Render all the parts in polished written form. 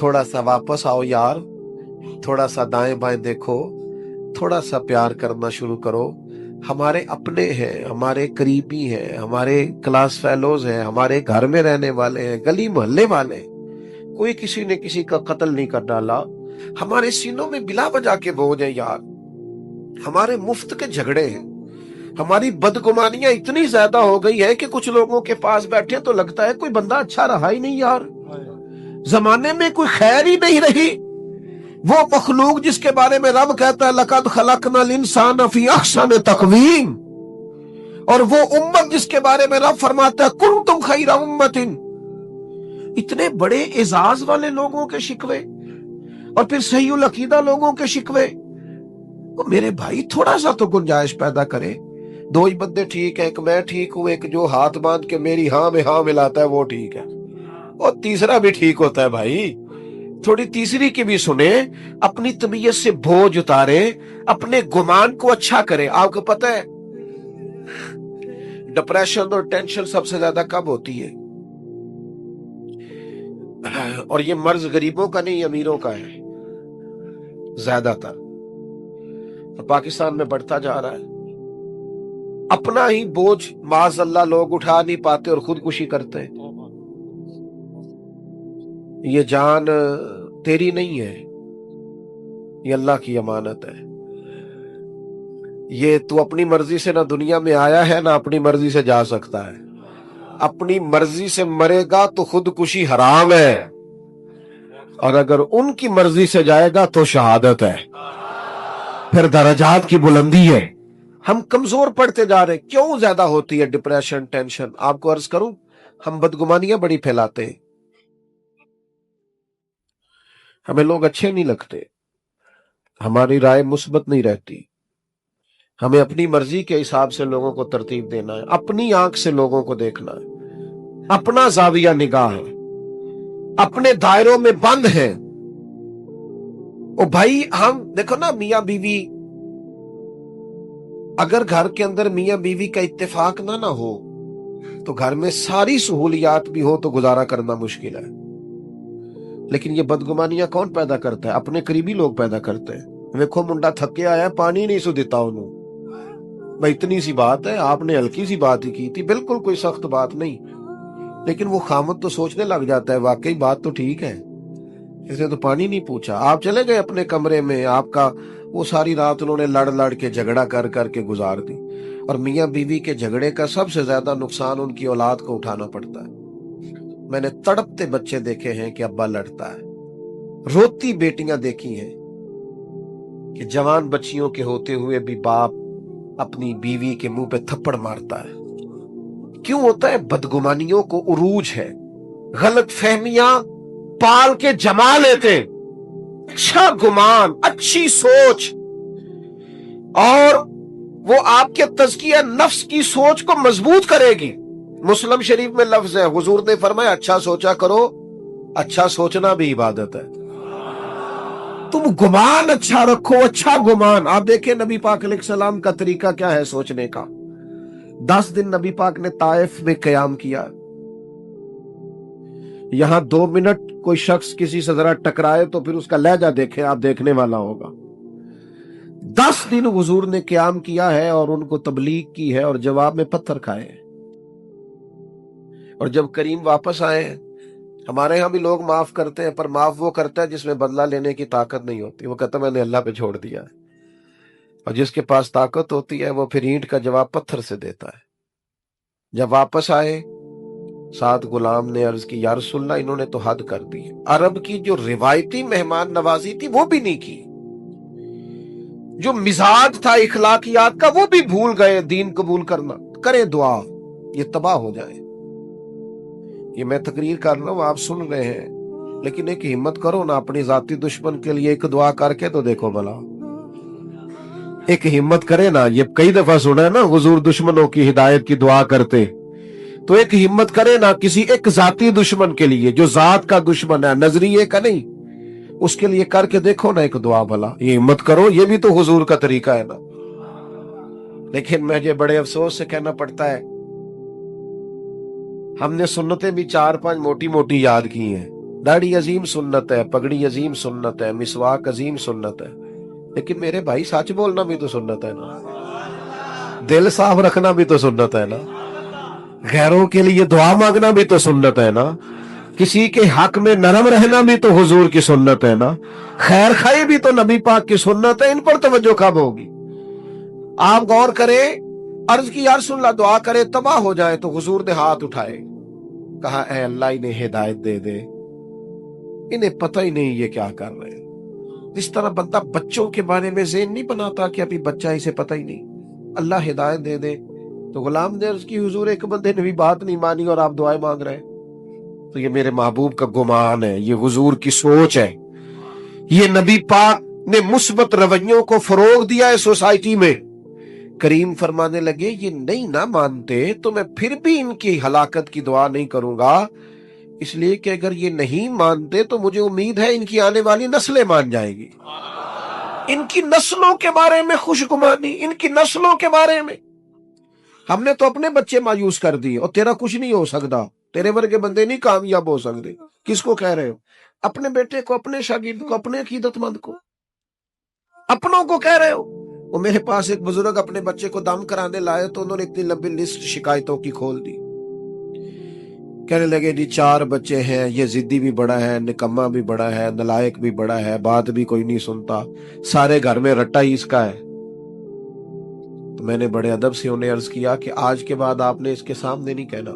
تھوڑا سا واپس آؤ یار، تھوڑا سا دائیں بائیں دیکھو، تھوڑا سا پیار کرنا شروع کرو. ہمارے اپنے ہیں، ہمارے قریبی ہیں، ہمارے کلاس فیلوز ہیں، ہمارے گھر میں رہنے والے ہیں، گلی محلے والے ہیں. کوئی کسی نے کسی کا قتل نہیں کر ڈالا. ہمارے سینوں میں بلا وجہ کے بوجھ ہیں یار، ہمارے مفت کے جھگڑے ہیں، ہماری بدگمانیاں اتنی زیادہ ہو گئی ہے کہ کچھ لوگوں کے پاس بیٹھے تو لگتا ہے کوئی بندہ اچھا رہا ہی نہیں یار، زمانے میں کوئی خیر ہی نہیں رہی. وہ مخلوق جس کے بارے میں رب کہتا ہے لَقَدْ خَلَقْنَا الْإِنسَانَ فِي أَحْسَنِ تَقْوِيمٍ، اور وہ امت جس کے بارے میں رب فرماتا ہے كُنْتُمْ خَيْرَ أُمَّةٍ. اتنے بڑے اعزاز والے لوگوں کے شکوے اور پھر صحیح العقیدہ لوگوں کے شکوے. میرے بھائی تھوڑا سا تو گنجائش پیدا کرے. دو ہی بندے ٹھیک ہے، ایک میں ٹھیک ہوں، ایک جو ہاتھ باندھ کے میری ہاں میں ہاں ملاتا ہے وہ ٹھیک ہے، اور تیسرا بھی ٹھیک ہوتا ہے. بھائی تھوڑی تیسری کی بھی سنیں، اپنی طبیعت سے بوجھ اتارے، اپنے گمان کو اچھا کرے. آپ کو پتہ ہے ڈپریشن اور ٹینشن سب سے زیادہ کب ہوتی ہے؟ اور یہ مرض غریبوں کا نہیں، امیروں کا ہے زیادہ تر. پاکستان میں بڑھتا جا رہا ہے. اپنا ہی بوجھ معاذ اللہ لوگ اٹھا نہیں پاتے اور خودکشی کرتے ہیں. یہ جان تیری نہیں ہے، یہ اللہ کی امانت ہے. یہ تو اپنی مرضی سے نہ دنیا میں آیا ہے، نہ اپنی مرضی سے جا سکتا ہے. اپنی مرضی سے مرے گا تو خودکشی حرام ہے، اور اگر ان کی مرضی سے جائے گا تو شہادت ہے، پھر درجات کی بلندی ہے. ہم کمزور پڑتے جا رہے. کیوں زیادہ ہوتی ہے ڈپریشن ٹینشن؟ آپ کو عرض کروں، ہم بدگمانیاں بڑی پھیلاتے ہیں، ہمیں لوگ اچھے نہیں لگتے، ہماری رائے مثبت نہیں رہتی. ہمیں اپنی مرضی کے حساب سے لوگوں کو ترتیب دینا ہے، اپنی آنکھ سے لوگوں کو دیکھنا ہے، اپنا زاویہ نگاہ ہے، اپنے دائروں میں بند ہے. او بھائی ہم دیکھو نا، میاں بیوی اگر گھر کے اندر میاں بیوی کا اتفاق نہ ہو تو گھر میں ساری سہولیات بھی ہو تو گزارا کرنا مشکل ہے. لیکن یہ بدگمانیاں کون پیدا کرتا ہے؟ اپنے قریبی لوگ پیدا کرتے ہیں. ویکھو منڈا تھکے آیا، پانی نہیں سو دیتا انہوں. بھائی اتنی سی بات ہے، آپ نے ہلکی سی بات ہی کی تھی، بالکل کوئی سخت بات نہیں. لیکن وہ خامد تو سوچنے لگ جاتا ہے واقعی بات تو ٹھیک ہے، اس نے تو پانی نہیں پوچھا. آپ چلے گئے اپنے کمرے میں، آپ کا وہ ساری رات انہوں نے لڑ لڑ کے جھگڑا کر کر کے گزار دی. اور میاں بیوی کے جھگڑے کا سب سے زیادہ نقصان ان کی اولاد کو اٹھانا پڑتا ہے. میں نے تڑپتے بچے دیکھے ہیں کہ ابا لڑتا ہے، روتی بیٹیاں دیکھی ہیں کہ جوان بچیوں کے ہوتے ہوئے بھی باپ اپنی بیوی کے منہ پہ تھپڑ مارتا ہے. کیوں ہوتا ہے؟ بدگمانیوں کو عروج ہے، غلط فہمیاں پال کے جما لیتے. اچھا گمان، اچھی سوچ، اور وہ آپ کے تزکیہ نفس کی سوچ کو مضبوط کرے گی. مسلم شریف میں لفظ ہے، حضور نے فرمایا اچھا سوچا کرو، اچھا سوچنا بھی عبادت ہے. تم گمان اچھا رکھو، اچھا گمان. آپ دیکھیں نبی پاک علیہ السلام کا طریقہ کیا ہے سوچنے کا. 10 دن نبی پاک نے طائف میں قیام کیا. یہاں 2 منٹ کوئی شخص کسی سے ذرا ٹکرائے تو پھر اس کا لہجہ دیکھیں، آپ دیکھنے والا ہوگا. 10 دن حضور نے قیام کیا ہے اور ان کو تبلیغ کی ہے اور جواب میں پتھر کھائے. اور جب کریم واپس آئے، ہمارے ہاں بھی لوگ معاف کرتے ہیں، پر معاف وہ کرتا ہے جس میں بدلہ لینے کی طاقت نہیں ہوتی. وہ کہتا ہے میں نے اللہ پہ چھوڑ دیا ہے. اور جس کے پاس طاقت ہوتی ہے وہ پھر اینٹ کا جواب پتھر سے دیتا ہے. جب واپس آئے، 7 غلام نے عرض کی یا رسول اللہ انہوں نے تو حد کر دی. عرب کی جو روایتی مہمان نوازی تھی وہ بھی نہیں کی، جو مزاج تھا اخلاقیات کا وہ بھی بھول گئے. دین قبول کرنا، کریں دعا یہ تباہ ہو جائے. یہ میں تقریر کر رہا ہوں، آپ سن رہے ہیں، لیکن ایک ہمت کرو نا، اپنی ذاتی دشمن کے لیے ایک دعا کر کے تو دیکھو بھلا. ایک ہمت کرے نا، یہ کئی دفعہ سنا ہے نا حضور دشمنوں کی ہدایت کی دعا کرتے. تو ایک ہمت کرے نا کسی ایک ذاتی دشمن کے لیے جو ذات کا دشمن ہے، نظریے کا نہیں، اس کے لیے کر کے دیکھو نا ایک دعا بھلا. یہ ہمت کرو، یہ بھی تو حضور کا طریقہ ہے نا. لیکن مجھے بڑے افسوس سے کہنا پڑتا ہے ہم نے سنتیں بھی 4-5 موٹی موٹی یاد کی ہیں، داڑھی عظیم سنت ہے، پگڑی عظیم سنت ہے، مسواک عظیم سنت ہے، لیکن میرے بھائی سچ بولنا بھی تو سنت ہے نا، دل صاف رکھنا بھی تو سنت ہے نا، غیروں کے لیے دعا مانگنا بھی تو سنت ہے نا، کسی کے حق میں نرم رہنا بھی تو حضور کی سنت ہے نا، خیر خائی بھی تو نبی پاک کی سنت ہے۔ ان پر توجہ کب ہوگی؟ آپ غور کریں، عرض کی یا رسول اللہ دعا کرے تباہ ہو جائے تو حضور نے ہاتھ اٹھائے، کہا اے اللہ انہیں ہدایت دے دے، انہیں پتہ ہی نہیں یہ کیا کر رہے ہیں۔ جس طرح بندہ بچوں کے بارے میں ذہن نہیں بناتا کہ ابھی بچہ اسے پتہ ہی نہیں، اللہ ہدایت دے دے، تو غلام نے عرض کی حضور ایک بندے نے بھی بات نہیں مانی اور آپ دعائیں مانگ رہے ہیں، تو یہ میرے محبوب کا گمان ہے، یہ حضور کی سوچ ہے، یہ نبی پاک نے مثبت رویوں کو فروغ دیا ہے سوسائٹی میں۔ کریم فرمانے لگے یہ نہیں نہ مانتے تو میں پھر بھی ان کی ہلاکت کی دعا نہیں کروں گا، اس لیے کہ اگر یہ نہیں مانتے تو مجھے امید ہے ان کی آنے والی نسلیں مان جائیں گی، ان کی نسلوں کے بارے میں خوشگمانی، ان کی نسلوں کے بارے میں۔ ہم نے تو اپنے بچے مایوس کر دیے، اور تیرا کچھ نہیں ہو سکتا، تیرے ورگے بندے نہیں کامیاب ہو سکتے۔ کس کو کہہ رہے ہو؟ اپنے بیٹے کو، اپنے شاگرد کو، اپنے عقیدت مند کو، اپنوں کو کہہ رہے ہو۔ وہ میرے پاس ایک بزرگ اپنے بچے کو دم کرانے لائے تو انہوں نے اتنی لمبی لسٹ شکایتوں کی کھول دی، کہنے لگے جی 4 بچے ہیں، یہ ضدی بھی بڑا ہے، نکما بھی بڑا ہے، نلائق بھی بڑا ہے، بات بھی کوئی نہیں سنتا، سارے گھر میں رٹا ہی اس کا ہے۔ تو میں نے بڑے ادب سے انہیں عرض کیا کہ آج کے بعد آپ نے اس کے سامنے نہیں کہنا،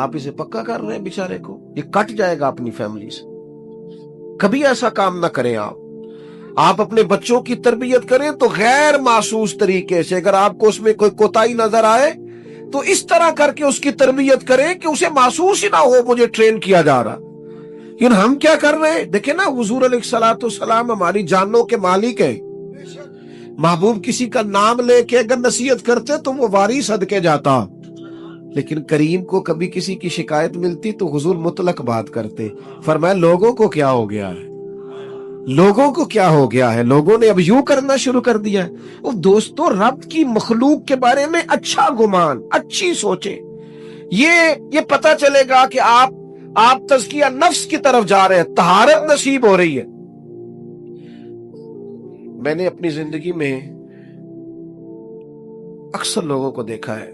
آپ اسے پکا کر رہے ہیں بیچارے کو، یہ کٹ جائے گا اپنی فیملی سے، کبھی ایسا کام نہ کریں۔ آپ اپنے بچوں کی تربیت کریں تو غیر محسوس طریقے سے، اگر آپ کو اس میں کوئی کوتاہی نظر آئے تو اس طرح کر کے اس کی تربیت کریں کہ اسے محسوس ہی نہ ہو مجھے ٹرین کیا جا رہا۔ لیکن ہم کیا کر رہے ہیں؟ دیکھیں نا، حضور علیہ الصلوۃ والسلام ہماری جانوں کے مالک ہیں، محبوب کسی کا نام لے کے اگر نصیحت کرتے تو وہ واری صدقے جاتا، لیکن کریم کو کبھی کسی کی شکایت ملتی تو حضور مطلق بات کرتے، فرمایا لوگوں کو کیا ہو گیا ہے، لوگوں کو کیا ہو گیا ہے، لوگوں نے اب یوں کرنا شروع کر دیا ہے۔ وہ دوستو، رب کی مخلوق کے بارے میں اچھا گمان، اچھی سوچیں، یہ پتہ چلے گا کہ آپ تزکیہ نفس کی طرف جا رہے ہیں، طہارت نصیب ہو رہی ہے۔ میں نے اپنی زندگی میں اکثر لوگوں کو دیکھا ہے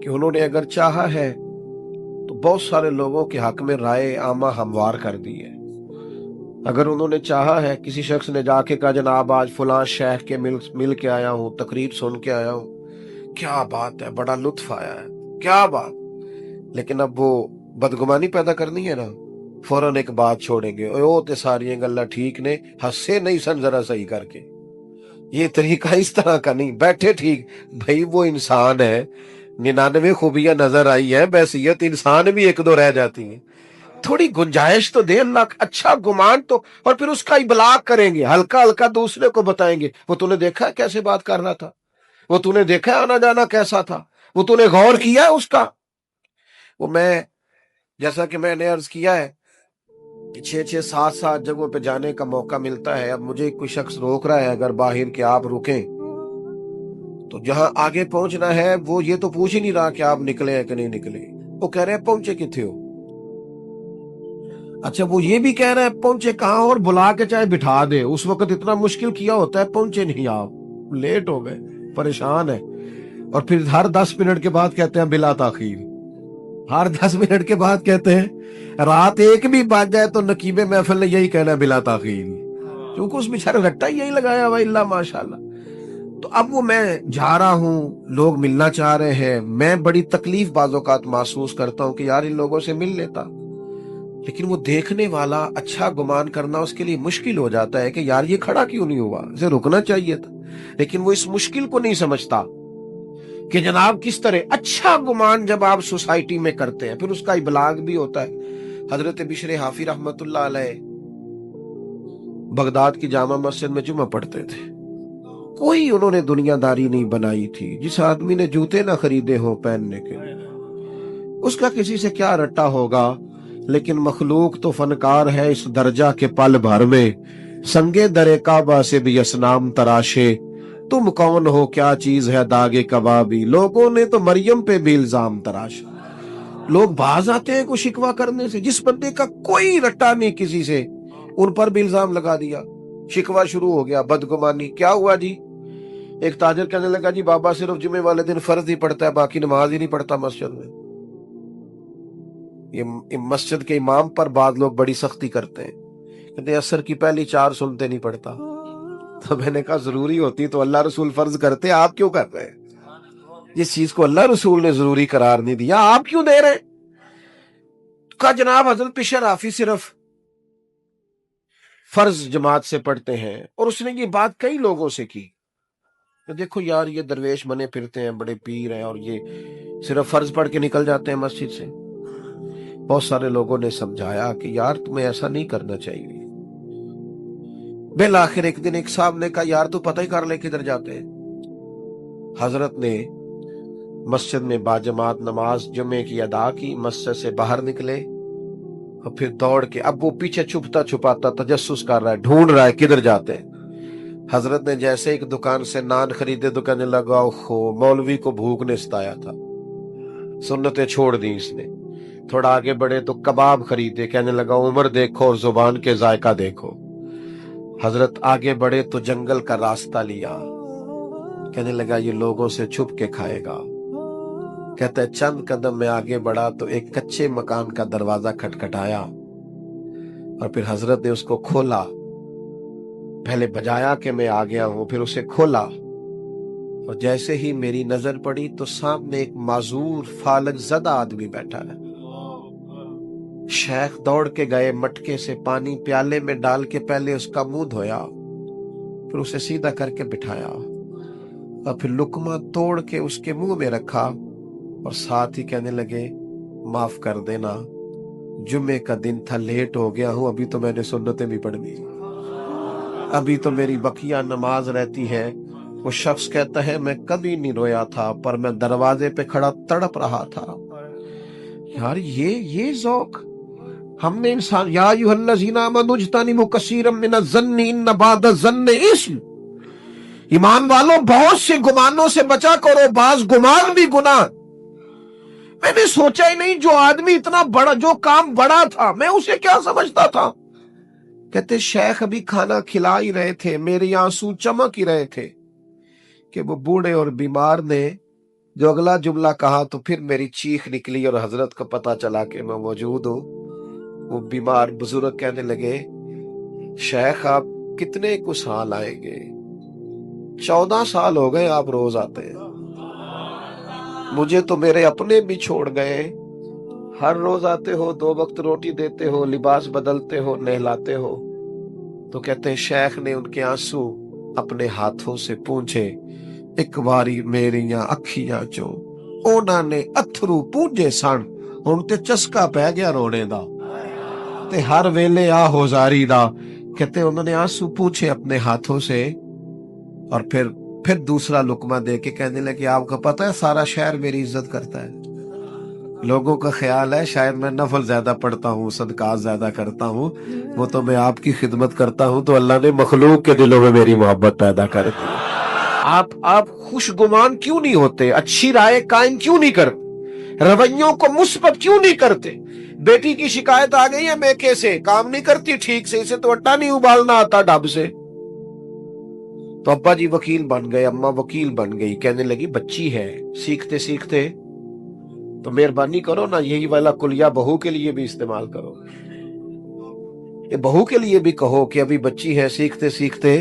کہ انہوں نے اگر چاہا ہے تو بہت سارے لوگوں کے حق میں رائے عامہ ہموار کر دی ہے۔ اگر انہوں نے چاہا ہے، کسی شخص نے جا کے کہا جناب آج فلاں شیخ کے مل کے آیا ہوں، تقریر سن کے آیا ہوں، کیا بات ہے، بڑا لطف آیا ہے، کیا بات، لیکن اب وہ بدگمانی پیدا کرنی ہے نا، فوراً ایک بات چھوڑیں گے، او تے ساری گلاں ٹھیک نے، ہنسے نہیں سن ذرا صحیح کر کے، یہ طریقہ اس طرح کا نہیں، بیٹھے ٹھیک، بھائی وہ انسان ہے، 99 خوبیاں نظر آئی ہے، بحیثیت انسان بھی 1-2 رہ جاتی ہیں، تھوڑی گنجائش تو دے اللہ، اچھا گمان تو، اور پھر اس کا ابلاغ کریں گے، ہلکا ہلکا دوسرے کو بتائیں گے، وہ تو نے دیکھا ہے کیسے بات کر رہا تھا، وہ تو نے دیکھا ہے آنا جانا کیسا تھا، وہ تو نے غور کیا ہے اس کا۔ وہ میں جیسا کہ میں نے عرض کیا ہے کہ 6-6 7 جگہوں پہ جانے کا موقع ملتا ہے، اب مجھے کوئی شخص روک رہا ہے اگر باہر کہ آپ رکیں، تو جہاں آگے پہنچنا ہے وہ یہ تو پوچھ ہی نہیں رہا کہ آپ نکلے ہیں کہ نہیں نکلے، وہ کہہ رہے ہیں پہنچے کتنے ہو، اچھا وہ یہ بھی کہہ رہے ہیں پہنچے کہاں، اور بلا کے چاہے بٹھا دے، اس وقت اتنا مشکل کیا ہوتا ہے، پہنچے نہیں آپ، لیٹ ہو گئے، پریشان ہے، اور پھر ہر 10 منٹ کے بعد کہتے ہیں بلا تاخیر، ہر 10 منٹ کے بعد کہتے ہیں، رات 1 بھی بج جائے تو نقیب محفل نے یہی کہنا ہے بلا تاخیر، کیونکہ اس بیچارے رٹا یہی لگایا ہوا، اللہ ماشاءاللہ۔ تو اب وہ میں جا رہا ہوں، لوگ ملنا چاہ رہے ہیں، میں بڑی تکلیف بعض اوقات محسوس کرتا ہوں کہ یار ان لوگوں سے مل لیتا، لیکن وہ دیکھنے والا اچھا گمان کرنا اس کے لیے مشکل ہو جاتا ہے کہ یار یہ کھڑا کیوں نہیں ہوا، اسے رکنا چاہیے تھا، لیکن وہ اس مشکل کو نہیں سمجھتا کہ جناب کس طرح اچھا گمان جب آپ سوسائٹی میں کرتے ہیں پھر اس کا ابلاغ بھی ہوتا ہے۔ حضرت بشر حافی رحمت اللہ علیہ بغداد کی جامع مسجد میں جمعہ پڑھتے تھے، کوئی انہوں نے دنیا داری نہیں بنائی تھی، جس آدمی نے جوتے نہ خریدے ہوں پہننے کے اس کا کسی سے کیا رٹا ہوگا، لیکن مخلوق تو فنکار ہے اس درجہ کے پل بھر میں، سنگے در کعبہ سے بھی اسنام تراشے، تم کون ہو کیا چیز ہے داغ کبابی، لوگوں نے تو مریم پہ بھی الزام تراشا، لوگ باز آتے ہیں کوئی شکوا کرنے سے، جس بندے کا کوئی رٹا نہیں کسی سے، ان پر بھی الزام لگا دیا، شکوا شروع ہو گیا، بدگمانی۔ کیا ہوا جی؟ ایک تاجر کہنے لگا جی بابا صرف جمعے والے دن فرض ہی پڑھتا ہے، باقی نماز ہی نہیں پڑھتا مسجد میں۔ یہ مسجد کے امام پر بعض لوگ بڑی سختی کرتے ہیں، کہتے ہیں عصر کی پہلی 4 سنتے نہیں پڑھتا۔ تو میں نے کہا ضروری ہوتی تو اللہ رسول فرض کرتے، آپ کیوں کر رہے ہیں؟ جس چیز کو اللہ رسول نے ضروری قرار نہیں دیا آپ کیوں دے رہے ہیں؟ کہا جناب حضرت پیشہ رافی صرف فرض جماعت سے پڑھتے ہیں، اور اس نے یہ بات کئی لوگوں سے کی کہ دیکھو یار یہ درویش بنے پھرتے ہیں، بڑے پیر ہیں، اور یہ صرف فرض پڑھ کے نکل جاتے ہیں مسجد سے۔ بہت سارے لوگوں نے سمجھایا کہ یار تمہیں ایسا نہیں کرنا چاہیے۔ بالآخر ایک دن ایک صاحب نے کہا یار تو پتہ ہی کر لے کدھر جاتے ہیں۔ حضرت نے مسجد میں باجماعت نماز جمعے کی ادا کی، مسجد سے باہر نکلے، اور پھر دوڑ کے، اب وہ پیچھے چھپتا چھپاتا تجسس کر رہا ہے، ڈھونڈ رہا ہے کدھر جاتے ہیں۔ حضرت نے جیسے ایک دکان سے نان خریدے تو کہنے لگا اوہو مولوی کو بھوک نے ستایا تھا، سنتیں چھوڑ دی اس نے۔ تھوڑا آگے بڑھے تو کباب خریدے، کہنے لگا عمر دیکھو اور زبان کے ذائقہ دیکھو۔ حضرت آگے بڑھے تو جنگل کا راستہ لیا، کہنے لگا یہ لوگوں سے چھپ کے کھائے گا۔ کہتا ہے چند قدم میں آگے بڑھا تو ایک کچے مکان کا دروازہ کھٹکھٹایا، اور پھر حضرت نے اس کو کھولا، پہلے بجایا کہ میں آ گیا ہوں، پھر اسے کھولا، اور جیسے ہی میری نظر پڑی تو سامنے ایک معذور فالج زدہ آدمی بیٹھا ہے۔ شیخ دوڑ کے گئے، مٹکے سے پانی پیالے میں ڈال کے پہلے اس کا منہ دھویا، پھر اسے سیدھا کر کے بٹھایا، اور پھر لقمہ توڑ کے اس کے منہ میں رکھا، اور ساتھ ہی کہنے لگے معاف کر دینا، جمعے کا دن تھا، لیٹ ہو گیا ہوں، ابھی تو میں نے سنتیں بھی پڑھنی، ابھی تو میری بقیہ نماز رہتی ہے۔ وہ شخص کہتا ہے میں کبھی نہیں رویا تھا، پر میں دروازے پہ کھڑا تڑپ رہا تھا۔ یار یہ ذوق ہم نے انسان، یا ایھا الذین آمنوا اجتنبوا کثیرا من الظن ان بعض الظن اثم، ایمان والوں بہت سے گمانوں سے بچا کرو، بعض گمان بھی گناہ۔ میں نے سوچا ہی نہیں جو آدمی اتنا بڑا، جو کام بڑا تھا، میں اسے کیا سمجھتا تھا۔ کہتے شیخ ابھی کھانا کھلا ہی رہے تھے، میرے آنسو چمک ہی رہے تھے کہ وہ بوڑھے اور بیمار نے جو اگلا جملہ کہا تو پھر میری چیخ نکلی، اور حضرت کو پتا چلا کہ میں موجود ہوں۔ وہ بیمار بزرگ کہنے لگے شیخ آپ کتنے کو سال آئیں گے؟ 14 سال ہو گئے آپ روز آتے ہیں، مجھے تو میرے اپنے بھی چھوڑ گئے، ہر روز آتے ہو، 2 وقت روٹی دیتے ہو، لباس بدلتے ہو، نہلاتے ہو۔ تو کہتے ہیں شیخ نے ان کے آنسو اپنے ہاتھوں سے پونچھے، ایک باری میریاں اکھیاں چوں اونا نے اتھرو پونجے سن، ہن تے چسکا پہ گیا رونے دا، تے ہر ویلے آ ہوزاری دا۔ کہتے انہوں نے آنسو پونچھے اپنے ہاتھوں سے، اور پھر دوسرا لقمہ دے کے کہنے لگے آپ کو پتہ ہے سارا شہر میری عزت کرتا ہے، لوگوں کا خیال ہے شاید میں نفل زیادہ پڑھتا ہوں، صدقات زیادہ کرتا ہوں، وہ تو میں آپ کی خدمت کرتا ہوں تو اللہ نے مخلوق کے دلوں میں میری محبت پیدا کر دی۔ آپ خوش گمان کیوں نہیں ہوتے؟ اچھی رائے قائم کیوں نہیں کرتے؟ رویوں کو مثبت کیوں نہیں کرتے؟ بیٹی کی شکایت آ گئی ہے میکے سے، کام نہیں کرتی ٹھیک سے، اسے تو اٹا نہیں ابالنا آتا ڈب سے، تو ابا جی وکیل بن گئے، اماں وکیل بن گئی، کہنے لگی بچی ہے، سیکھتے سیکھتے تو مہربانی کرو نا یہی والا کلیہ بہو کے لیے بھی استعمال کرو، یہ بہو کے لیے بھی کہو کہ ابھی بچی ہے، سیکھتے سیکھتے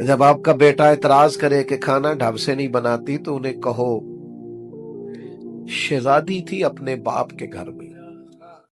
جب آپ کا بیٹا اعتراض کرے کہ کھانا ڈھب سے نہیں بناتی تو انہیں کہو شہزادی تھی اپنے باپ کے گھر میں،